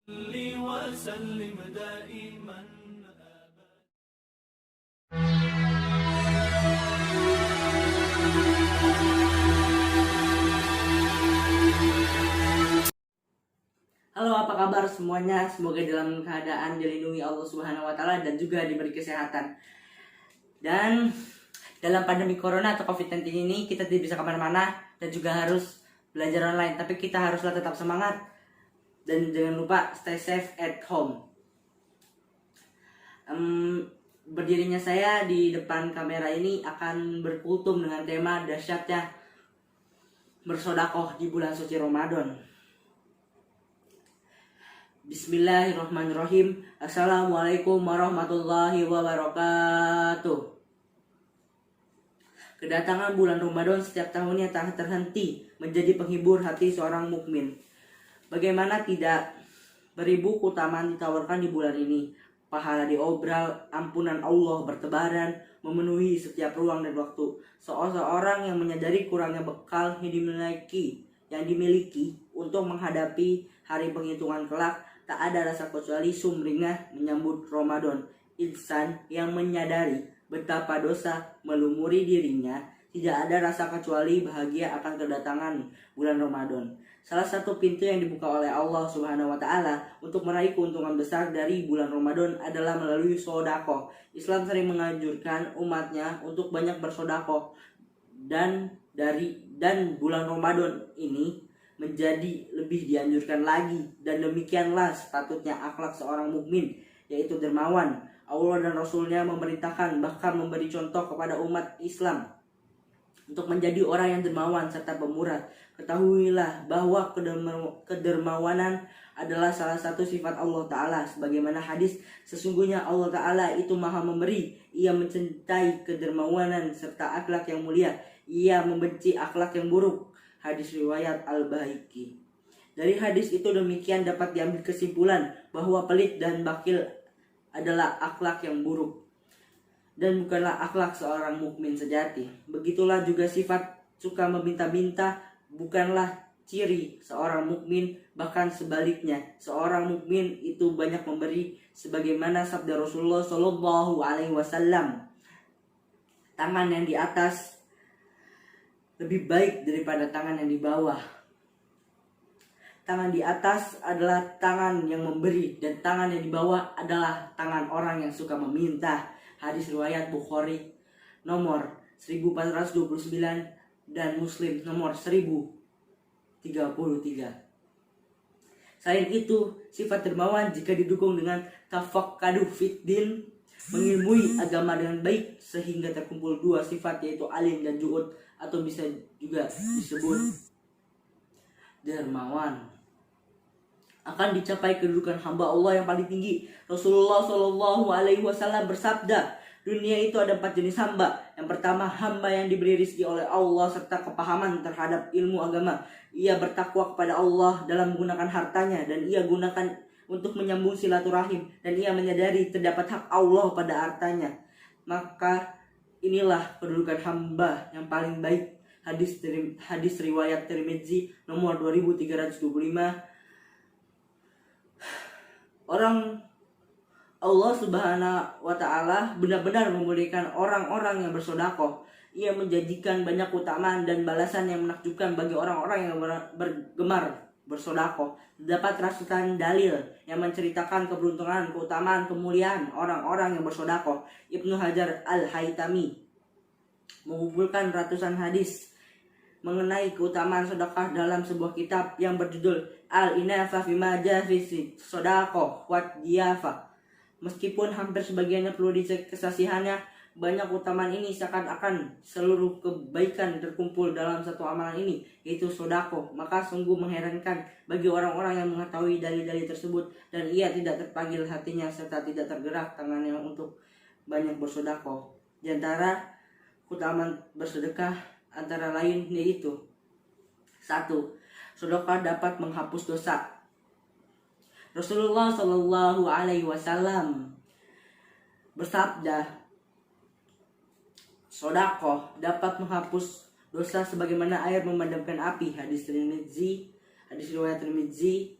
وسلم دائما. Halo, apa kabar semuanya? Semoga dalam keadaan dilindungi Allah Subhanahu wa taala dan juga diberi kesehatan. Dan dalam pandemi corona atau COVID-19 ini kita tidak bisa kemana-mana dan juga harus belajar online. Tapi kita haruslah tetap semangat dan jangan lupa stay safe at home. Berdirinya saya di depan kamera ini akan berkultum dengan tema dahsyatnya bersodakoh di bulan suci Ramadan. Bismillahirrahmanirrahim. Assalamualaikum warahmatullahi wabarakatuh. Kedatangan bulan Ramadan setiap tahunnya tak terhenti menjadi penghibur hati seorang mukmin. Bagaimana tidak, beribu keutamaan ditawarkan di bulan ini. Pahala diobral, ampunan Allah bertebaran, memenuhi setiap ruang dan waktu. Seorang yang menyadari kurangnya bekal yang dimiliki untuk menghadapi hari penghitungan kelak, tak ada rasa kecuali sumringah menyambut Ramadan. Insan yang menyadari betapa dosa melumuri dirinya, tidak ada rasa kecuali bahagia akan kedatangan bulan Ramadan. Salah satu pintu yang dibuka oleh Allah Subhanahu wa taala untuk meraih keuntungan besar dari bulan Ramadan adalah melalui sedekah. Islam sering menganjurkan umatnya untuk banyak bersedekah dan bulan Ramadan ini menjadi lebih dianjurkan lagi, dan demikianlah sepatutnya akhlak seorang mukmin, yaitu dermawan. Allah dan Rasulnya memerintahkan bahkan memberi contoh kepada umat Islam untuk menjadi orang yang dermawan serta pemurah. Ketahuilah bahwa kedermawanan adalah salah satu sifat Allah Ta'ala. Sebagaimana hadis, sesungguhnya Allah Ta'ala itu maha memberi. Ia mencintai kedermawanan serta akhlak yang mulia. Ia membenci akhlak yang buruk. Hadis riwayat Al-Baihaqi. Dari hadis itu demikian dapat diambil kesimpulan bahwa pelit dan bakil adalah akhlak yang buruk dan bukanlah akhlak seorang mukmin sejati. Begitulah juga sifat suka meminta-minta bukanlah ciri seorang mukmin, bahkan sebaliknya, seorang mukmin itu banyak memberi, sebagaimana sabda Rasulullah Shallallahu alaihi wasallam, tangan yang di atas lebih baik daripada tangan yang di bawah. Tangan di atas adalah tangan yang memberi, dan tangan yang di bawah adalah tangan orang yang suka meminta. Hadis riwayat Bukhari nomor 1429 dan Muslim nomor 1033. Selain itu, sifat dermawan jika didukung dengan tafaqqaduh fiddin, mengilmui agama dengan baik, sehingga terkumpul dua sifat, yaitu alim dan juhud, atau bisa juga disebut dermawan, akan dicapai kedudukan hamba Allah yang paling tinggi. Rasulullah Shallallahu alaihi wasallam bersabda, dunia itu ada 4 jenis hamba. Yang pertama, hamba yang diberi rizki oleh Allah serta kepahaman terhadap ilmu agama. Ia bertakwa kepada Allah dalam menggunakan hartanya, dan ia gunakan untuk menyambung silaturahim, dan ia menyadari terdapat hak Allah pada hartanya. Maka inilah kedudukan hamba yang paling baik. Hadis riwayat Tirmidzi nomor 2325. Orang Allah Subhanahu wa taala benar-benar memuliakan orang-orang yang bersedekah. Ia menjanjikan banyak keutamaan dan balasan yang menakjubkan bagi orang-orang yang bergemar bersedekah. Dapat rasukan dalil yang menceritakan keberuntungan, keutamaan, kemuliaan orang-orang yang bersedekah. Ibnu Hajar Al-Haytami mengumpulkan ratusan hadis mengenai keutamaan sedekah dalam sebuah kitab yang berjudul Al-Inafah fi Majafisi Sedekah wa Diyafa. Meskipun hampir sebagiannya perlu dicek kesaksihannya, banyak keutamaan ini seakan-akan seluruh kebaikan terkumpul dalam satu amalan ini, yaitu sedekah. Maka sungguh mengherankan bagi orang-orang yang mengetahui dalil-dalil tersebut dan ia tidak terpanggil hatinya serta tidak tergerak tangannya untuk banyak bersedekah. Di antara keutamaan bersedekah antara lain yaitu: 1. Sedekah dapat menghapus dosa. Rasulullah Shallallahu alaihi wasallam bersabda, sedekah dapat menghapus dosa sebagaimana air memadamkan api. Hadis riwayat Tirmidzi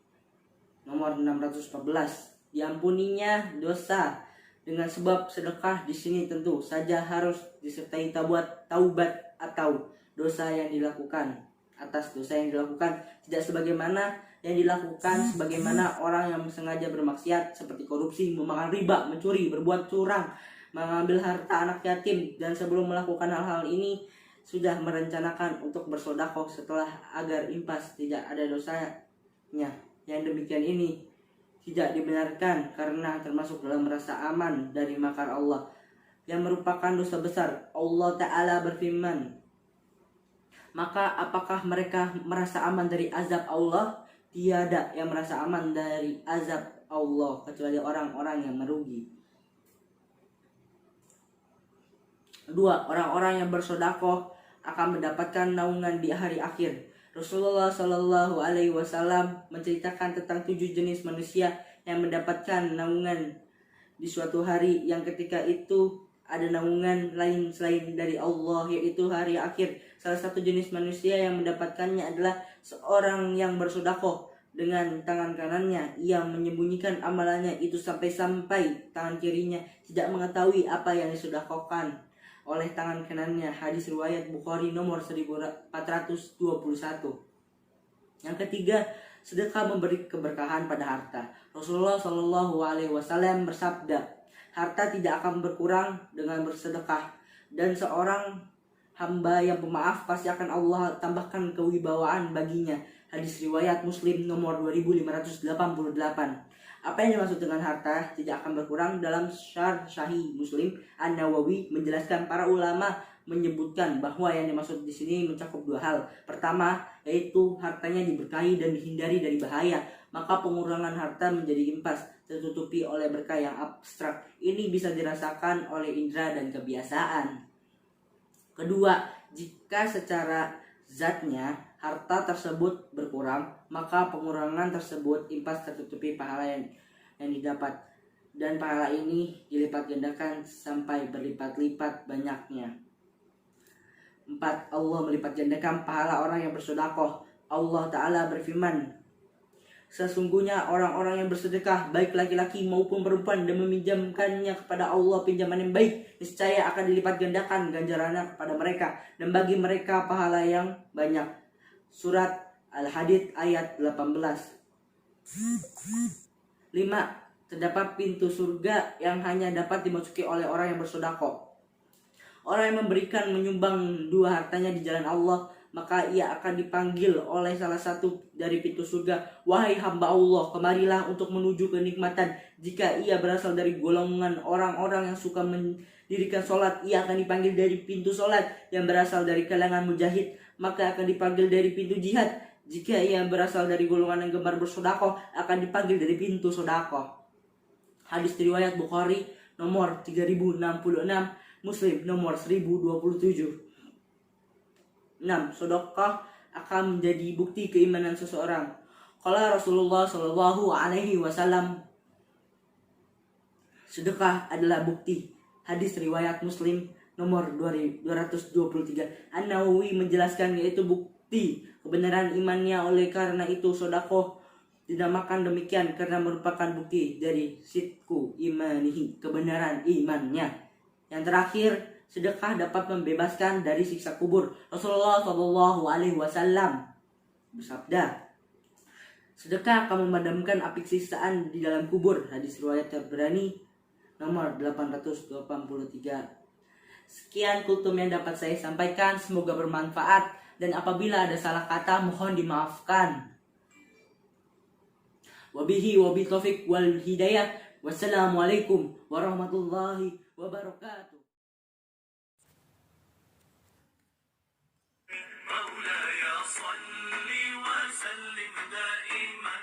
nomor 614. Diampuninya dosa dengan sebab sedekah di sini tentu saja harus disertai taubat atau dosa yang dilakukan atas dosa yang dilakukan, tidak sebagaimana yang dilakukan sebagaimana orang yang sengaja bermaksiat seperti korupsi, memakan riba, mencuri, berbuat curang, mengambil harta anak yatim, dan sebelum melakukan hal-hal ini sudah merencanakan untuk bersedekah setelah agar impas tidak ada dosanya. Yang demikian ini tidak dibenarkan karena termasuk dalam rasa aman dari makar Allah yang merupakan dosa besar. Allah Ta'ala berfirman, maka apakah mereka merasa aman dari azab Allah? Tiada yang merasa aman dari azab Allah kecuali orang-orang yang merugi. 2. Orang-orang yang bersedekah akan mendapatkan naungan di hari akhir. Rasulullah Shallallahu Alaihi Wasallam menceritakan tentang 7 jenis manusia yang mendapatkan naungan di suatu hari yang ketika itu ada naungan lain selain dari Allah, yaitu hari akhir. Salah satu jenis manusia yang mendapatkannya adalah seorang yang bersedekah dengan tangan kanannya. Ia menyembunyikan amalannya itu sampai-sampai tangan kirinya tidak mengetahui apa yang disedekahkan oleh tangan kanannya. Hadis riwayat Bukhari nomor 1421. Yang ketiga, sedekah memberi keberkahan pada harta. Rasulullah Shallallahu Alaihi Wasallam bersabda, harta tidak akan berkurang dengan bersedekah, dan seorang hamba yang pemaaf pasti akan Allah tambahkan kewibawaan baginya. Hadis riwayat Muslim nomor 2588. Apa yang dimaksud dengan harta tidak akan berkurang? Dalam Syarh Sahih Muslim, An-Nawawi menjelaskan, para ulama menyebutkan bahwa yang dimaksud di sini mencakup 2 hal. Pertama, yaitu hartanya diberkahi dan dihindari dari bahaya, maka pengurangan harta menjadi impas, tertutupi oleh berkah yang abstrak. Ini bisa dirasakan oleh indera dan kebiasaan. Kedua, jika secara zatnya harta tersebut berkurang, maka pengurangan tersebut impas, tertutupi pahala yang didapat, dan pahala ini dilipat gandakan sampai berlipat-lipat banyaknya. 4. Allah melipat gandakan pahala orang yang bersedekah. Allah Ta'ala berfirman, sesungguhnya orang-orang yang bersedekah, baik laki-laki maupun perempuan, dan meminjamkannya kepada Allah pinjaman yang baik, niscaya akan dilipat gandakan ganjarannya kepada mereka, dan bagi mereka pahala yang banyak. Surat Al-Hadid ayat 18. 5. Terdapat pintu surga yang hanya dapat dimasuki oleh orang yang bersedekah. Orang yang memberikan menyumbang 2 hartanya di jalan Allah, maka ia akan dipanggil oleh salah satu dari pintu surga. Wahai hamba Allah, kemarilah untuk menuju kenikmatan. Jika ia berasal dari golongan orang-orang yang suka mendirikan sholat, ia akan dipanggil dari pintu sholat. Yang berasal dari kalangan mujahid, maka akan dipanggil dari pintu jihad. Jika ia berasal dari golongan yang gemar bersedekah, akan dipanggil dari pintu sedekah. Hadis riwayat Bukhari nomor 3066, Muslim nomor 1027. 6. Sedekah akan menjadi bukti keimanan seseorang. Qala Rasulullah Shallallahu Alaihi Wasallam, sedekah adalah bukti. Hadis riwayat Muslim nomor 223. An-Nawawi menjelaskan, yaitu bukti kebenaran imannya. Oleh karena itu sedekah dinamakan demikian karena merupakan bukti dari sidku imanihi, kebenaran imannya. Yang terakhir, sedekah dapat membebaskan dari siksa kubur. Rasulullah Shallallahu Alaihi Wasallam bersabda, sedekah akan memadamkan api siksaan di dalam kubur. Hadis riwayat Tabrani nomor 883. Sekian kultum yang dapat saya sampaikan, semoga bermanfaat, dan apabila ada salah kata mohon dimaafkan. Wabihi wabitaufik wal hidayah. Wassalamualaikum warahmatullahi wabarakatuh. مولاي صل وسلم دائما